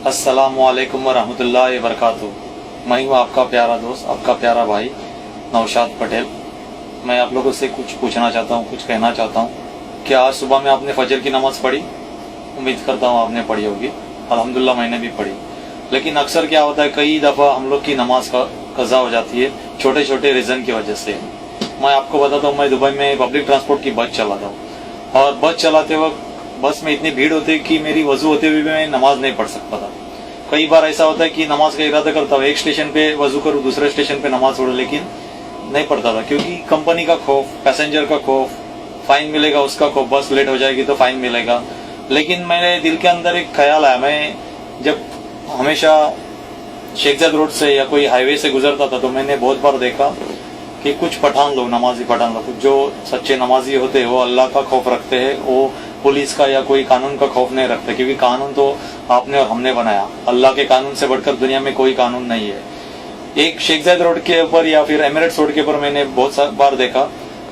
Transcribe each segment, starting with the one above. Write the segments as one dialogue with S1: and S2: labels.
S1: अस्सलामुअलैकुम वरहमतुल्लाहि वबरकातुहू। मैं हूँ आपका प्यारा दोस्त, आपका प्यारा भाई नौशाद पटेल। मैं आप लोगों से कुछ पूछना चाहता हूँ, कुछ कहना चाहता हूँ। क्या आज सुबह में आपने फजर की नमाज़ पढ़ी? उम्मीद करता हूँ आपने पढ़ी होगी। अल्हम्दुलिल्लाह मैंने भी पढ़ी। लेकिन अक्सर क्या होता है, कई दफ़ा हम लोग की नमाज का कज़ा हो जाती है छोटे छोटे रीज़न की वजह से। मैं आपको बताता हूँ, मैं दुबई में पब्लिक ट्रांसपोर्ट की बस चलाता हूँ और बस चलाते वक्त बस में इतनी भीड़ होती है कि मेरी वजू होते हुए भी मैं नमाज नहीं पढ़ सकता था। कई बार ऐसा होता है कि नमाज का इरादा करता हूँ, एक स्टेशन पे वजू करूँ, दूसरे स्टेशन पे नमाज पढ़ूँ, लेकिन नहीं पढ़ता था क्योंकि कंपनी का खौफ, पैसेंजर का खौफ, फाइन मिलेगा उसका खौफ, बस लेट हो जाएगी तो फाइन मिलेगा। लेकिन मेरे दिल के अंदर एक ख्याल आया, मैं जब हमेशा शेखजाद रोड से या कोई हाईवे से गुजरता था तो मैंने बहुत बार देखा कि कुछ पठान लोग, नमाजी पठान लोग, जो सच्चे नमाजी होते हैं वो अल्लाह का खौफ रखते हैं, वो पुलिस का या कोई कानून का खौफ नहीं रखते, क्योंकि कानून तो आपने और हमने बनाया। अल्लाह के कानून से बढ़कर दुनिया में कोई कानून नहीं है। एक शेखजाद रोड के ऊपर या फिर एमिरेट्स रोड के ऊपर मैंने बहुत बार देखा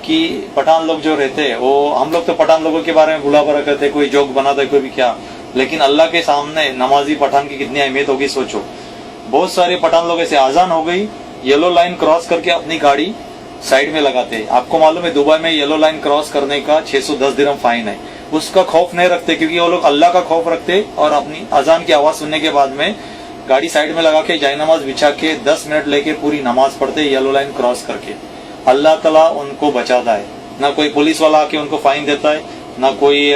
S1: कि पठान लोग जो रहते हैं, वो हम लोग तो पठान लोगों के बारे में बुला भरा करते, कोई जोक बनाता है, कोई भी क्या, लेकिन अल्लाह के सामने नमाजी पठान की कितनी अहमियत होगी सोचो। बहुत सारे पठान लोग ऐसे, आजान हो गई, येलो लाइन क्रॉस करके अपनी गाड़ी साइड में लगाते हैं। आपको मालूम है दुबई में येलो लाइन क्रॉस करने का 610 दिरहम फाइन है। उसका खौफ नहीं रखते क्योंकि वो लोग अल्लाह का खौफ रखते और अपनी अजान की आवाज सुनने के बाद में गाड़ी साइड में लगा के जाय नमाज बिछा के 10 मिनट लेके पूरी नमाज पढ़ते येलो लाइन क्रॉस करके। अल्लाह ताला उनको बचाता है, ना कोई पुलिस वाला आके उनको फाइन देता है, ना कोई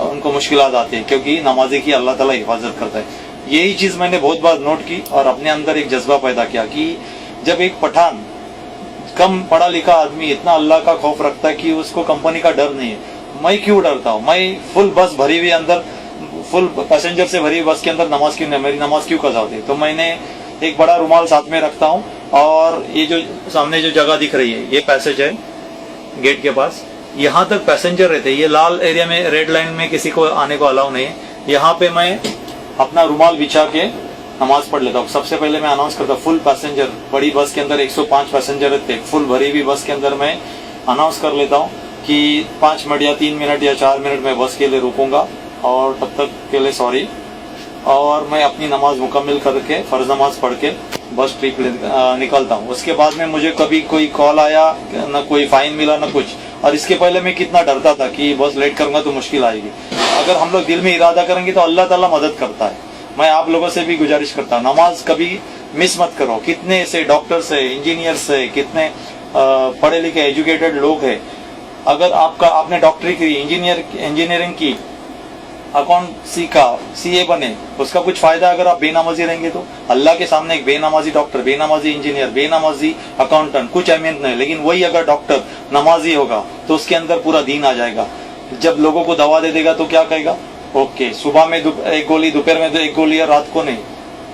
S1: उनको मुश्किलात आती है, क्योंकि नमाजी की अल्लाह ताला हिफाजत करता है। यही चीज मैंने बहुत बार नोट की और अपने अंदर एक जज्बा पैदा किया कि जब एक पठान, कम पढ़ा लिखा आदमी इतना अल्लाह का खौफ रखता है कि उसको कंपनी का डर नहीं है, मैं क्यों डरता हूँ? मैं फुल बस भरी हुई अंदर, फुल पैसेंजर से भरी बस के अंदर नमाज क्यों नहीं, मेरी नमाज क्यों कज़ा होती? तो मैंने एक बड़ा रुमाल साथ में रखता हूँ और ये जो सामने जो जगह दिख रही है, ये पैसेज है गेट के पास, यहाँ तक पैसेंजर रहते हैं। ये लाल एरिया में, रेड लाइन में किसी को आने को अलाउ नहीं है। यहाँ पे मैं अपना रुमाल बिछा के नमाज पढ़ लेता हूँ। सबसे पहले मैं अनाउंस करता हूँ, फुल पैसेंजर, बड़ी बस के अंदर 105 पैसेंजर रहते, फुल भरी हुई बस के अंदर मैं अनाउंस कर लेता हूँ कि 5 मिनट या 3 मिनट या 4 मिनट में बस के लिए रुकूंगा और तब तक के लिए सॉरी। और मैं अपनी नमाज मुकम्मल करके फर्ज नमाज पढ़ के बस ट्रिप निकलता हूँ। उसके बाद में मुझे कभी कोई कॉल आया, ना कोई फाइन मिला, ना कुछ। और इसके पहले मैं कितना डरता था कि बस लेट करूंगा तो मुश्किल आएगी। अगर हम लोग दिल में इरादा करेंगे तो अल्लाह ताला मदद करता है। मैं आप लोगों से भी गुजारिश करता हूँ, नमाज कभी मिस मत करो। कितने से डॉक्टर्स है, इंजीनियर्स है, कितने पढ़े लिखे एजुकेटेड लोग हैं। अगर आपने डॉक्टरी की, इंजीनियरिंग की, अकाउंट सीखा, सीए बने, उसका कुछ फायदा अगर आप बेनमाजी रहेंगे तो? अल्लाह के सामने एक बेनमाजी डॉक्टर, बेनमाजी इंजीनियर, बेनमाजी अकाउंटेंट कुछ अहमियत नहीं, लेकिन वही अगर डॉक्टर नमाजी होगा तो उसके अंदर पूरा दीन आ जाएगा। जब लोगों को दवा दे देगा तो क्या कहेगा? ओके, सुबह में एक गोली, दोपहर में 1 गोली, और रात को नहीं।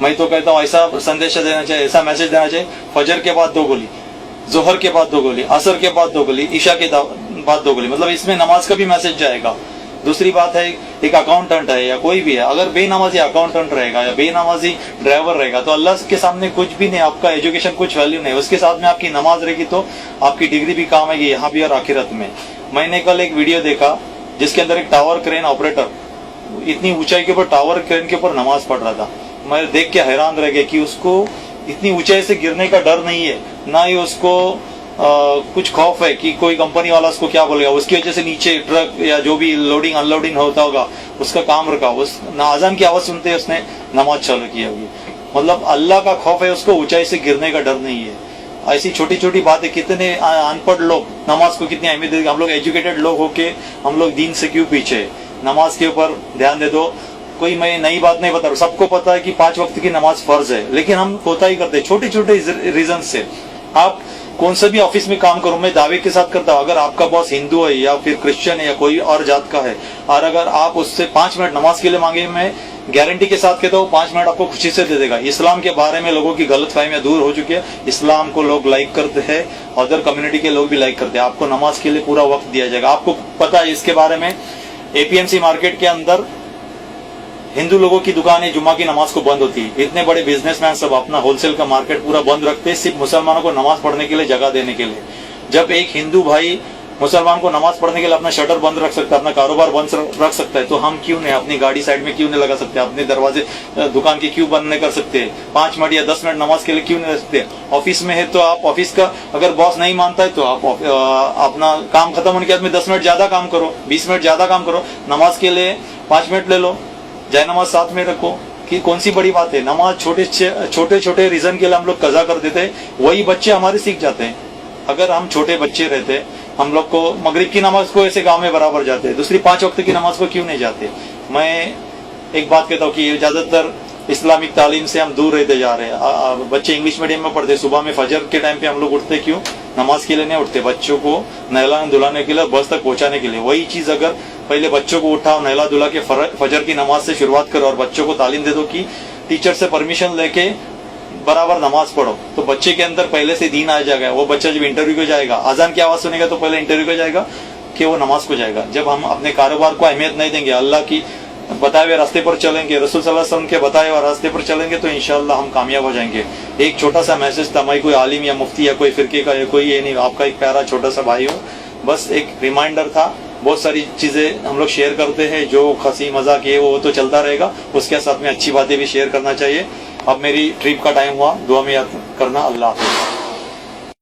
S1: मैं तो कहता हूँ ऐसा संदेश देना चाहिए, ऐसा मैसेज देना चाहिए, फजर के बाद 2 गोली, जोहर के बाद 2 गोली, असर के बाद 2 गोली, ईशा के बाद 2 गोली। मतलब इसमें नमाज का भी मैसेज जाएगा। दूसरी बात है, एक अकाउंटेंट है या कोई भी है, अगर बेनमाजी अकाउंटेंट रहेगा या बेनमाजी ड्राइवर रहेगा तो अल्लाह के सामने कुछ भी नहीं, आपका एजुकेशन कुछ वैल्यू नहीं। उसके साथ में आपकी नमाज रहेगी तो आपकी डिग्री भी काम आएगी यहाँ भी और आखिरत में। मैंने कल एक वीडियो देखा जिसके अंदर एक टावर क्रेन ऑपरेटर इतनी ऊंचाई के ऊपर टावर क्रेन के ऊपर नमाज पढ़ रहा था। मैं देख के हैरान रह गया कि उसको इतनी ऊंचाई से गिरने का डर नहीं है, ना ही उसको कुछ खौफ है कि कोई कंपनी वाला उसको क्या बोलेगा। उसकी वजह से नीचे ट्रक या जो भी लोडिंग अनलोडिंग होता होगा उसका काम रखा, उस आजान की आवाज सुनते उसने नमाज चालू की होगी। मतलब अल्लाह का खौफ है, उसको ऊंचाई से गिरने का डर नहीं है। ऐसी छोटी छोटी बातें, कितने अनपढ़ लोग नमाज को कितनी अहमियत देते, हम लोग एजुकेटेड लोग होके हम लोग दीन से क्यों पीछे? नमाज के ऊपर ध्यान दे दो। कोई मैं नई बात नहीं बता रहा, सबको पता है कि 5 वक्त की नमाज फर्ज है, लेकिन हम कोताही करते हैं छोटे छोटे रीजन से। आप कौन सा भी ऑफिस में काम करो, मैं दावे के साथ करता हूँ, अगर आपका बॉस हिंदू है या फिर क्रिश्चियन है या कोई और जात का है, और अगर आप उससे 5 मिनट नमाज के लिए मांगे, मैं गारंटी के साथ कहता हूँ 5 मिनट आपको खुशी से दे देगा। इस्लाम के बारे में लोगों की गलतफहमियां दूर हो चुकी है। इस्लाम को लोग लाइक करते हैं, अदर कम्युनिटी के लोग भी लाइक करते हैं। आपको नमाज के लिए पूरा वक्त दिया जाएगा। आपको पता है इसके बारे में, एपीएमसी मार्केट के अंदर हिंदू लोगों की दुकानें जुम्मा की नमाज को बंद होती है। इतने बड़े बिजनेसमैन सब अपना होलसेल का मार्केट पूरा बंद रखते हैं सिर्फ मुसलमानों को नमाज पढ़ने के लिए, जगह देने के लिए। जब एक हिंदू भाई मुसलमान को नमाज पढ़ने के लिए अपना शटर बंद रख सकता है, अपना कारोबार बंद रख सकता है, तो हम क्यों नहीं अपनी गाड़ी साइड में क्यों नहीं लगा सकते, अपने दरवाजे दुकान के क्यों बंद नहीं कर सकते, 5 मिनट या 10 मिनट नमाज के लिए क्यों नहीं रख सकते। ऑफिस में है तो आप ऑफिस का अगर बॉस नहीं मानता है तो आप अपना काम खत्म होने के बाद में 10 मिनट ज्यादा काम करो, 20 मिनट ज्यादा काम करो, नमाज के लिए 5 मिनट ले लो, जय नमाज साथ में रखो, कि कौन सी बड़ी बात है। नमाज छोटे छोटे रीजन के लिए हम लोग कजा कर देते हैं, वही बच्चे हमारे सीख जाते हैं। अगर हम छोटे बच्चे रहते, हम लोग को मगरिब की नमाज को ऐसे गांव में बराबर जाते, दूसरी 5 वक्त की नमाज को क्यों नहीं जाते। मैं एक बात कहता हूँ कि ज्यादातर इस्लामिक तालीम से हम दूर रहते जा रहे हैं। बच्चे इंग्लिश मीडियम में पढ़ते, सुबह में फजर के टाइम पे हम लोग उठते, क्यों? नमाज के लिए नहीं उठते, बच्चों को नहलाने धुलाने के लिए, बस तक पहुंचाने के लिए। वही चीज अगर पहले बच्चों को उठाओ, नहला धुला के फजर की नमाज से शुरुआत करो और बच्चों को तालीम दे दो कि टीचर से परमिशन लेके बराबर नमाज पढ़ो, तो बच्चे के अंदर पहले से दीन आ जाएगा। वो बच्चा जब इंटरव्यू को जाएगा, अजान की आवाज सुनेगा तो पहले इंटरव्यू को जाएगा कि वो नमाज को जाएगा। जब हम अपने कारोबार को अहमियत नहीं देंगे, अल्लाह की बताए हुए रास्ते पर चलेंगे, रसूल सल्लल्लाहु अलैहि वसल्लम के बताए हुए रास्ते पर चलेंगे, तो इंशाअल्लाह हम कामयाब हो जाएंगे। एक छोटा सा मैसेज था, मैं कोई आलिम या मुफ्ती या कोई फिरके का या कोई ये नहीं, आपका एक प्यारा छोटा सा भाई हो, बस एक रिमाइंडर था। बहुत सारी चीजें हम लोग शेयर करते हैं, जो हंसी मजाक ये वो तो चलता रहेगा, उसके साथ में अच्छी बातें भी शेयर करना चाहिए। अब मेरी ट्रिप का टाइम हुआ, दुआ में याद करना। अल्लाह हाफिज़।